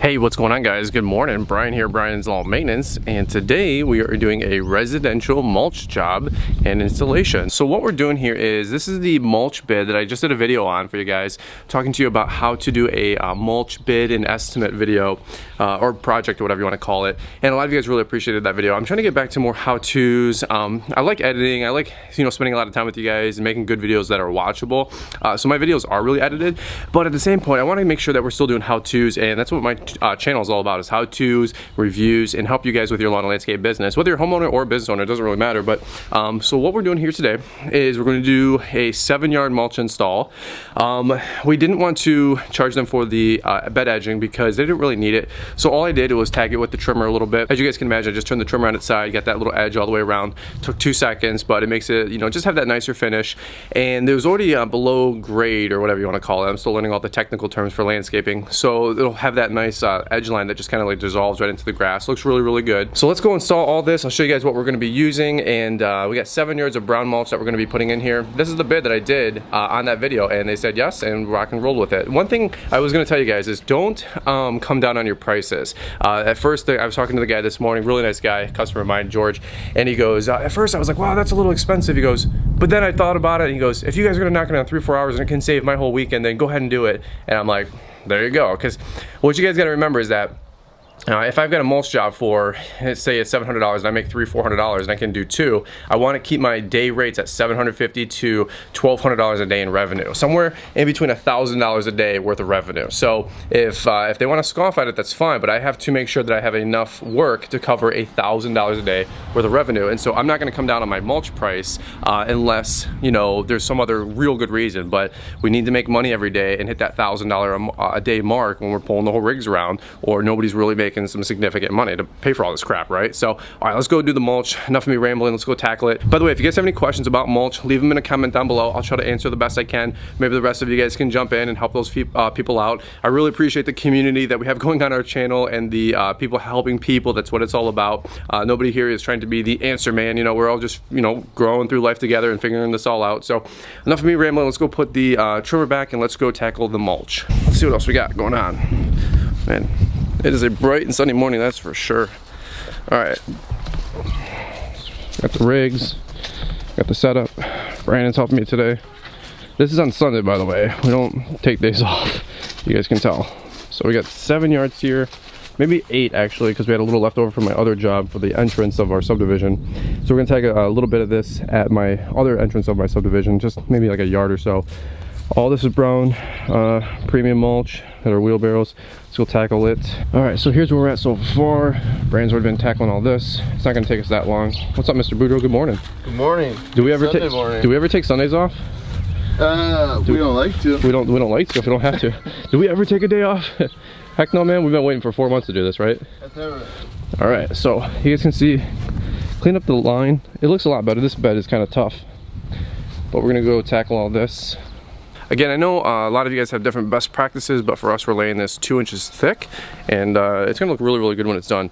Hey, what's going on, guys? Good morning. Brian here, Brian's Lawn Maintenance, and today we are doing a residential mulch job and installation. So what we're doing here is, this is the mulch bid that I just did a video on for you guys, talking to you about how to do a mulch bid and estimate video, or project, or whatever you want to call it. And a lot of you guys really appreciated that video. I'm trying to get back to more how-tos. I like editing. I like, spending a lot of time with you guys and making good videos that are watchable. So my videos are really edited, but at the same point, I want to make sure that we're still doing how-tos, and that's what my channel is all about, is how-tos, reviews, and help you guys with your lawn and landscape business, whether you're a homeowner or a business owner. It doesn't really matter. But so what we're doing here today is we're going to do a 7-yard mulch install. We didn't want to charge them for the bed edging because they didn't really need it. So all I did was tag it with the trimmer a little bit. As you guys can imagine, I just turned the trimmer on its side, got that little edge all the way around. Took 2 seconds, but it makes it, just have that nicer finish. And there was already below grade, or whatever you want to call it. I'm still learning all the technical terms for landscaping. So it'll have that nice edge line that just kind of like dissolves right into the grass. Looks really, really good. So let's go install all this. I'll show you guys what we're going to be using, and we got 7 yards of brown mulch that we're going to be putting in here. This is the bid that I did on that video, and they said yes, and rock and roll with it. One thing I was going to tell you guys is don't come down on your prices. At first, I was talking to the guy this morning, really nice guy, customer of mine, George, and he goes, at first I was like, wow, that's a little expensive. He goes, but then I thought about it, and he goes, if you guys are going to knock it out 3 or 4 hours and it can save my whole weekend, then go ahead and do it. And I'm like, there you go. Because what you guys got to remember is that if I've got a mulch job for, say it's $700 and I make $300-400 and I can do 2, I want to keep my day rates at $750 to $1,200 a day in revenue, somewhere in between $1,000 a day worth of revenue. So if they want to scoff at it, that's fine, but I have to make sure that I have enough work to cover $1,000 a day worth of revenue. And so I'm not going to come down on my mulch price unless there's some other real good reason. But we need to make money every day and hit that $1,000 a day mark when we're pulling the whole rigs around, or nobody's really making some significant money to pay for all this crap, right? So, all right, let's go do the mulch. Enough of me rambling. Let's go tackle it. By the way, if you guys have any questions about mulch, leave them in a comment down below. I'll try to answer the best I can. Maybe the rest of you guys can jump in and help those people out. I really appreciate the community that we have going on our channel, and the people helping people. That's what it's all about. Nobody here is trying to be the answer man. We're all just growing through life together and figuring this all out. So, enough of me rambling. Let's go put the trimmer back and let's go tackle the mulch. Let's see what else we got going on. Man, it is a bright and sunny morning, that's for sure. All right, got the rigs, got the setup. Brandon's helping me today. This is on Sunday, by the way. We don't take days off, you guys can tell. So we got 7 yards here, maybe 8 actually, because we had a little left over from my other job for the entrance of our subdivision. So we're gonna take a little bit of this at my other entrance of my subdivision, just maybe like a yard or so. All this is brown premium mulch at our wheelbarrows. Let's go tackle it. All right, so here's where we're at so far. Brandon's already been tackling all this. It's not gonna take us that long. What's up, Mr. Boudreaux? Good morning. Good morning. Do we ever take Sundays off? We don't like to. We don't like to if we don't have to. Do we ever take a day off? Heck no, man. We've been waiting for 4 months to do this, right? That's all right. All right, so you guys can see, clean up the line. It looks a lot better. This bed is kind of tough, but we're gonna go tackle all this. Again, I know a lot of you guys have different best practices, but for us, we're laying this 2 inches thick, and it's gonna look really, really good when it's done.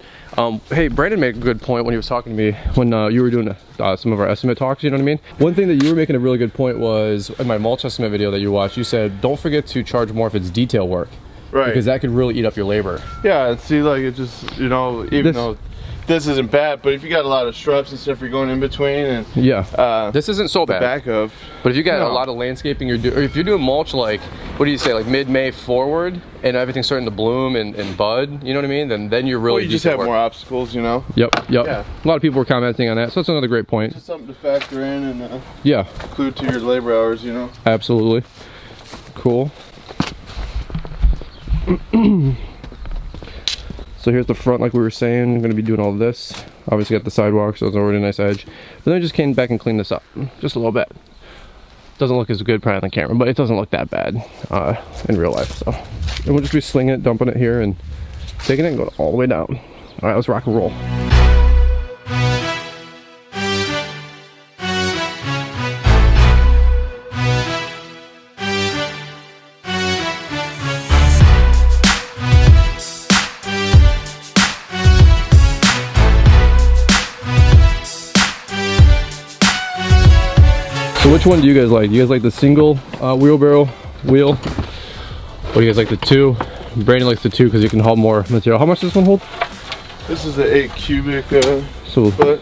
Hey, Brandon made a good point when he was talking to me when you were doing some of our estimate talks, you know what I mean? One thing that you were making a really good point was, in my mulch estimate video that you watched, you said, don't forget to charge more if it's detail work. Right. Because that could really eat up your labor. Yeah, see, like, it just, even though this isn't bad, but if you got a lot of shrubs and stuff you're going in between, and yeah, this isn't so bad. Back of, but if you got a lot of landscaping you're doing, or if you're doing mulch, like, what do you say, like mid-May forward, and everything's starting to bloom and bud, you know what I mean? Then you're really, well, you just have more obstacles, Yep. Yeah. A lot of people were commenting on that, so that's another great point. Just something to factor in and yeah, include to your labor hours, Absolutely. Cool. So here's the front, like we were saying. I'm going to be doing all this. Obviously got the sidewalk, so it's already a nice edge. But then I just came back and cleaned this up just a little bit. Doesn't look as good probably on the camera, but it doesn't look that bad in real life. So, and we'll just be slinging it, dumping it here, and taking it and going all the way down. All right, let's rock and roll. So which one do you guys like? Do you guys like the single wheelbarrow wheel? Or do you guys like the 2? Brandon likes the 2 because you can haul more material. How much does this one hold? This is an 8 cubic so foot.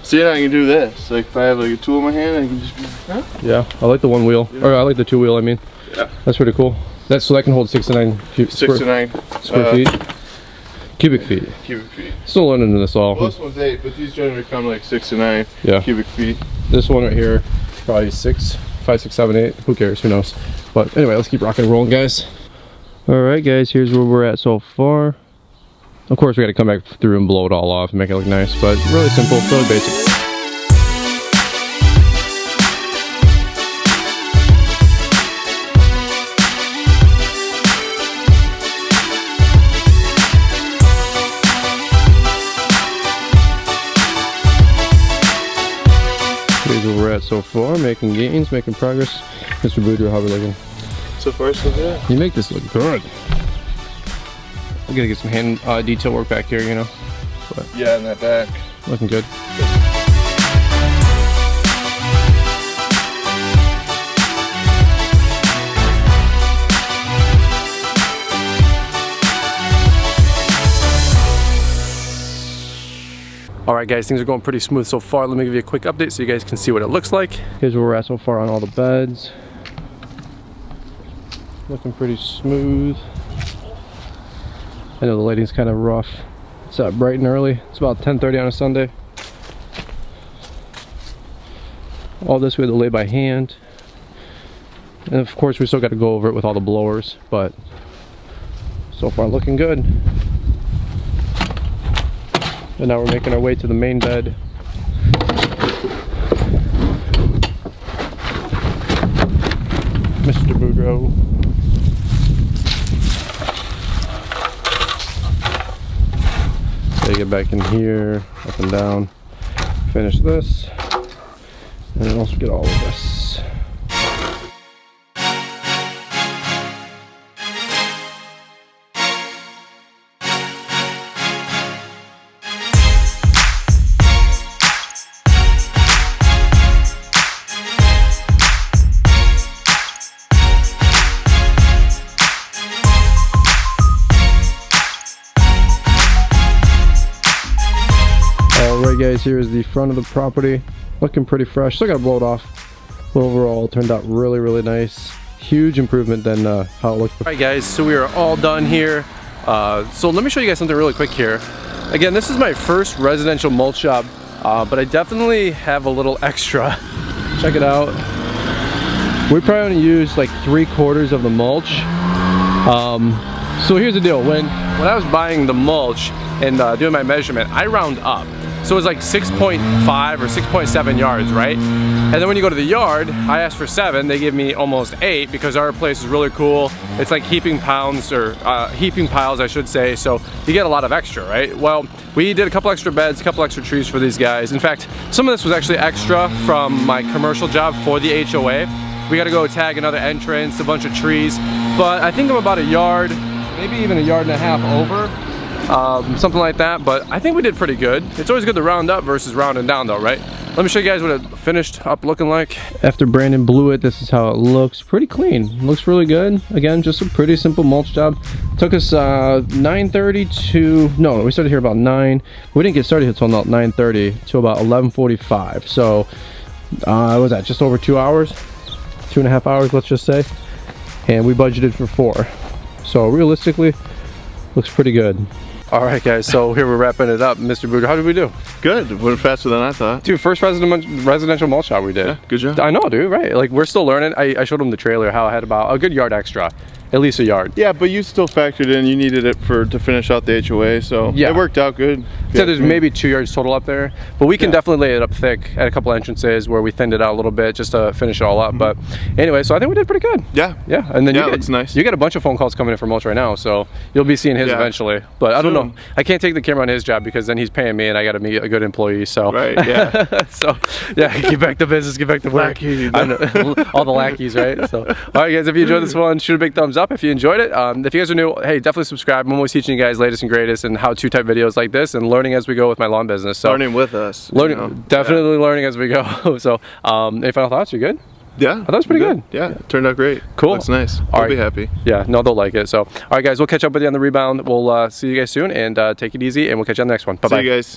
See, I can do this. Like if I have like a tool in my hand, I can just be like, huh? Yeah, I like the 1 wheel. Yeah. Or I like the 2 wheel, I mean. Yeah. That's pretty cool. So that can hold 6 to 9 square feet. Cubic feet. Cubic feet. Still learning this all. Well, this one's 8, but these generally come like 6 to 9 cubic feet. This one right here, probably 5, 6, 7, 8. Who cares? Who knows? But anyway, let's keep rocking and rolling, guys. All right, guys. Here's where we're at so far. Of course, we got to come back through and blow it all off and make it look nice, but really simple, really basic. Here's where we're at so far, making gains, making progress. Mr. Boudreaux, how are we looking? So far, so good. You make this look good. I gotta get some hand detail work back here, you know. But yeah, in that back. Looking good. Alright guys, things are going pretty smooth so far. Let me give you a quick update so you guys can see what it looks like. Here's where we're at so far on all the beds. Looking pretty smooth. I know the lighting's kind of rough. It's bright and early. It's about 10:30 on a Sunday. All this we had to lay by hand. And of course we still got to go over it with all the blowers, but so far looking good. And now we're making our way to the main bed. Mr. Boudreaux. So get back in here, up and down, finish this, and then also get all of this. Alright guys, here is the front of the property. Looking pretty fresh. Still gotta blow it off. But overall, turned out really, really nice. Huge improvement than how it looked before. Alright guys, so we are all done here. So let me show you guys something really quick here. Again, this is my first residential mulch job, but I definitely have a little extra. Check it out. We probably only used like 3/4 of the mulch. So here's the deal. When I was buying the mulch and doing my measurement, I round up. So it was like 6.5 or 6.7 yards, right? And then when you go to the yard, I asked for 7. They give me almost 8 because our place is really cool. It's like heaping pounds, or heaping piles, I should say. So you get a lot of extra, right? Well, we did a couple extra beds, a couple extra trees for these guys. In fact, some of this was actually extra from my commercial job for the HOA. We got to go tag another entrance, a bunch of trees. But I think I'm about a yard, maybe even a yard and a half over. Something like that, but I think we did pretty good. It's always good to round up versus rounding down though, right? Let me show you guys what it finished up looking like. After Brandon blew it, this is how it looks. Pretty clean. Looks really good. Again, just a pretty simple mulch job. Took us 9:30 to, no, we started here about 9. We didn't get started until about 9:30 to about 11:45. So, what was that, just over 2 hours? 2.5 hours, let's just say. And we budgeted for 4. So realistically, looks pretty good. All right, guys, so here we're wrapping it up. Mr. Boudreaux, how did we do? Good. Went faster than I thought. Dude, first residential mulch job we did. Yeah, good job. I know, dude, right? Like, we're still learning. I showed him the trailer, how I had about a good yard extra. At least a yard. Yeah, but you still factored in, you needed it to finish out the HOA, so yeah, it worked out good. So there's maybe 2 yards total up there, but we can definitely lay it up thick at a couple entrances where we thinned it out a little bit just to finish it all up. But anyway, so I think we did pretty good. Yeah. Yeah, and then it looks nice. You get a bunch of phone calls coming in for mulch right now, so you'll be seeing his eventually. But I don't know. I can't take the camera on his job because then he's paying me and I got to be a good employee. So right, yeah. So yeah, get back to business, get back to work. I know, all the lackeys, right? So all right, guys, if you enjoyed this one, shoot a big thumbs up. If you enjoyed it, if you guys are new, hey, definitely subscribe. I'm always teaching you guys latest and greatest and how-to type videos like this and learning as we go with my lawn business. So learning with us. Learning, definitely learning as we go. So any final thoughts? You good? Yeah. I thought it was pretty good. Yeah, it turned out great. Cool. Looks nice. All I'll right. be happy. Yeah, no, they'll like it. So, all right, guys, we'll catch up with you on the rebound. We'll see you guys soon, and take it easy, and we'll catch you on the next one. Bye-bye. See you guys.